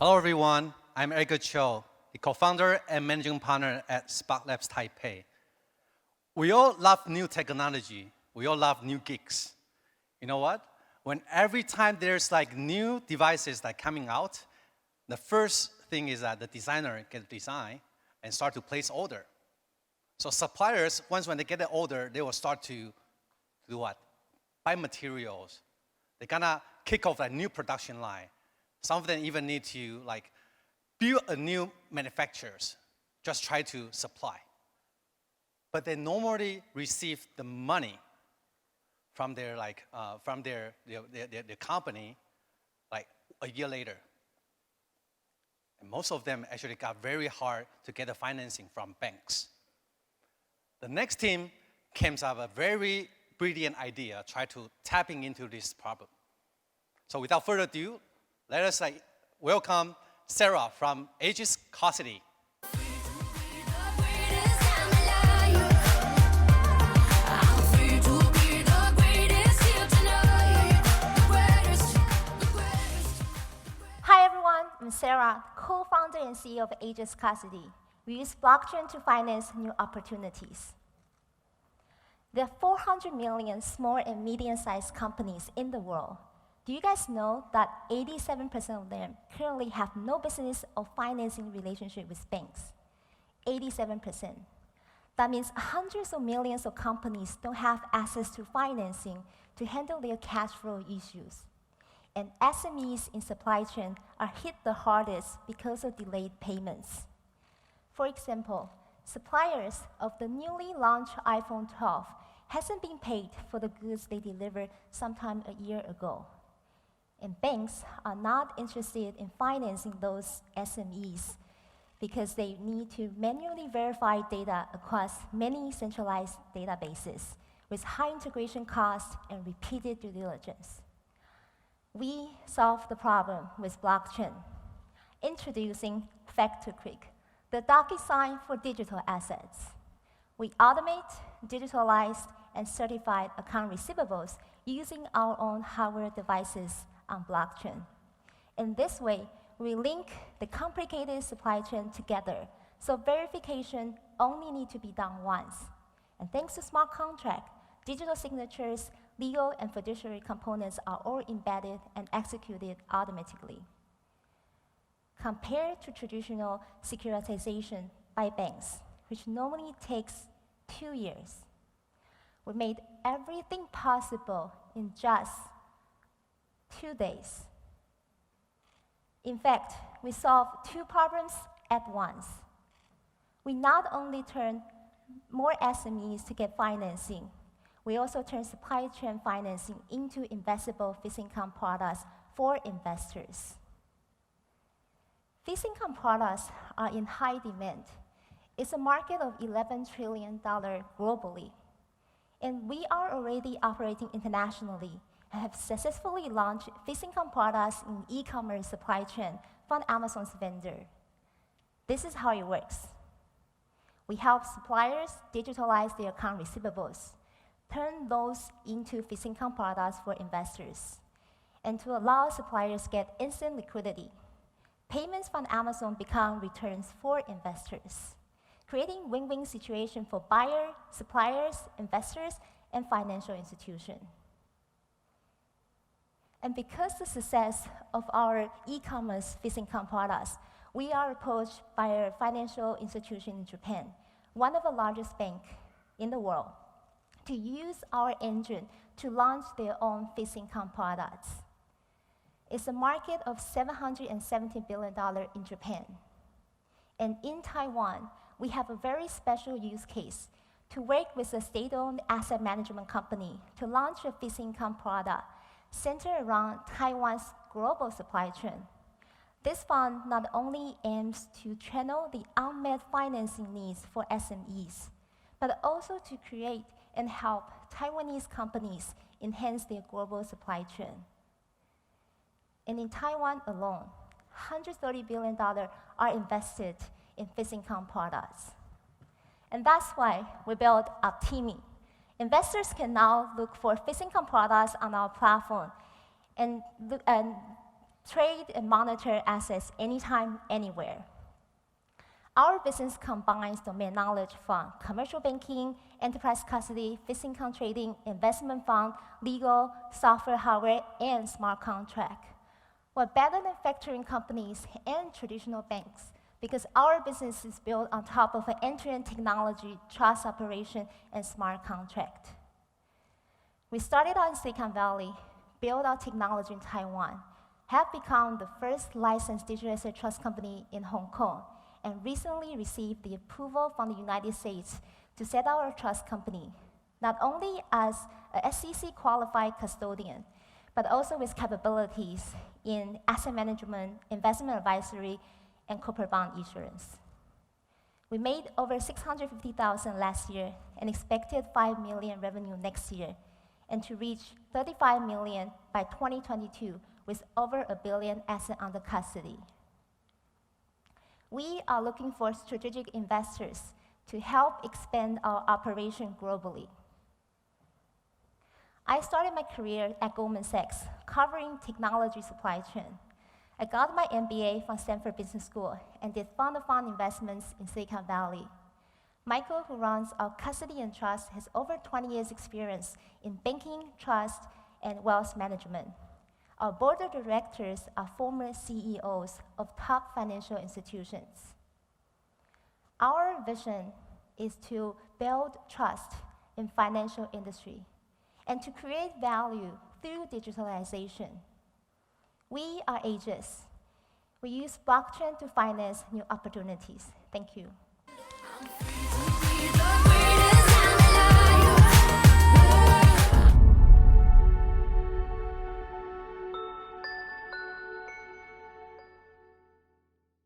Hello, everyone. I'm Eric Cho, the co-founder and managing partner at Spark Labs Taipei. We all love new technology. We all love new geeks. You know what? When every time there's like new devices that coming out, the first thing is that the designer get design and start to place order. So suppliers, once when they get the order, they will start to do what? Buy materials. They're gonna kick off a new production line. Some of them even need to like build a new manufacturers, just try to supply. But they normally receive the money from their company like a year later. And most of them actually got very hard to get the financing from banks. The next team came up with a very brilliant idea, try to tapping into this problem. So without further ado, let us welcome Sarah from Aegis Custody. Hi everyone, I'm Sarah, co-founder and CEO of Aegis Custody. We use blockchain to finance new opportunities. There are 400 million small and medium-sized companies in the world. Do you guys know that 87% of them currently have no business or financing relationship with banks? 87%. That means hundreds of millions of companies don't have access to financing to handle their cash flow issues. And SMEs in supply chain are hit the hardest because of delayed payments. For example, suppliers of the newly launched iPhone 12 hasn't been paid for the goods they delivered sometime a year ago. And banks are not interested in financing those SMEs because they need to manually verify data across many centralized databases with high integration costs and repeated due diligence. We solve the problem with blockchain, introducing Fact2Quick, the DocuSign for digital assets. We automate, digitalize, and certify account receivables using our own hardware devices on blockchain. In this way, we link the complicated supply chain together, so verification only needs to be done once. And thanks to smart contract, digital signatures, legal and fiduciary components are all embedded and executed automatically. Compared to traditional securitization by banks, which normally takes 2 years, we made everything possible in just 2 days. In fact, we solved 2 problems at once. We not only turn more SMEs to get financing, we also turn supply chain financing into investable fixed income products for investors. Fixed income products are in high demand. It's a market of $11 trillion globally. And we are already operating internationally and have successfully launched fixed income products in e-commerce supply chain from Amazon's vendor. This is how it works. We help suppliers digitalize their account receivables, turn those into fixed income products for investors, and to allow suppliers get instant liquidity. Payments from Amazon become returns for investors, creating win-win situation for buyers, suppliers, investors, and financial institutions. And because the success of our e-commerce fixed income products, we are approached by a financial institution in Japan, one of the largest banks in the world, to use our engine to launch their own fixed income products. It's a market of $770 billion in Japan. And in Taiwan, we have a very special use case to work with a state-owned asset management company to launch a fixed income product centered around Taiwan's global supply chain. This fund not only aims to channel the unmet financing needs for SMEs, but also to create and help Taiwanese companies enhance their global supply chain. And in Taiwan alone, $130 billion are invested in fixed income products. And that's why we built Optimi. Investors can now look for fixed income products on our platform and trade and monitor assets anytime, anywhere. Our business combines domain knowledge from commercial banking, enterprise custody, fixed income trading, investment fund, legal, software, hardware, and smart contract. We're better than factoring companies and traditional banks because our business is built on top of an end-to-end technology, trust operation, and smart contract. We started out in Silicon Valley, built our technology in Taiwan, have become the first licensed digital asset trust company in Hong Kong, and recently received the approval from the United States to set up our trust company, not only as a SEC-qualified custodian, but also with capabilities in asset management, investment advisory, and corporate bond issuance. We made over $650,000 last year and expected $5 million revenue next year, and to reach $35 million by 2022 with over $1 billion assets under custody. We are looking for strategic investors to help expand our operation globally. I started my career at Goldman Sachs, covering technology supply chain. I got my MBA from Stanford Business School and did fund-of-fund investments in Silicon Valley. Michael, who runs our custody and trust, has over 20 years experience in banking, trust, and wealth management. Our board of directors are former CEOs of top financial institutions. Our vision is to build trust in financial industry and to create value through digitalization. We are Aegis. We use blockchain to finance new opportunities. Thank you.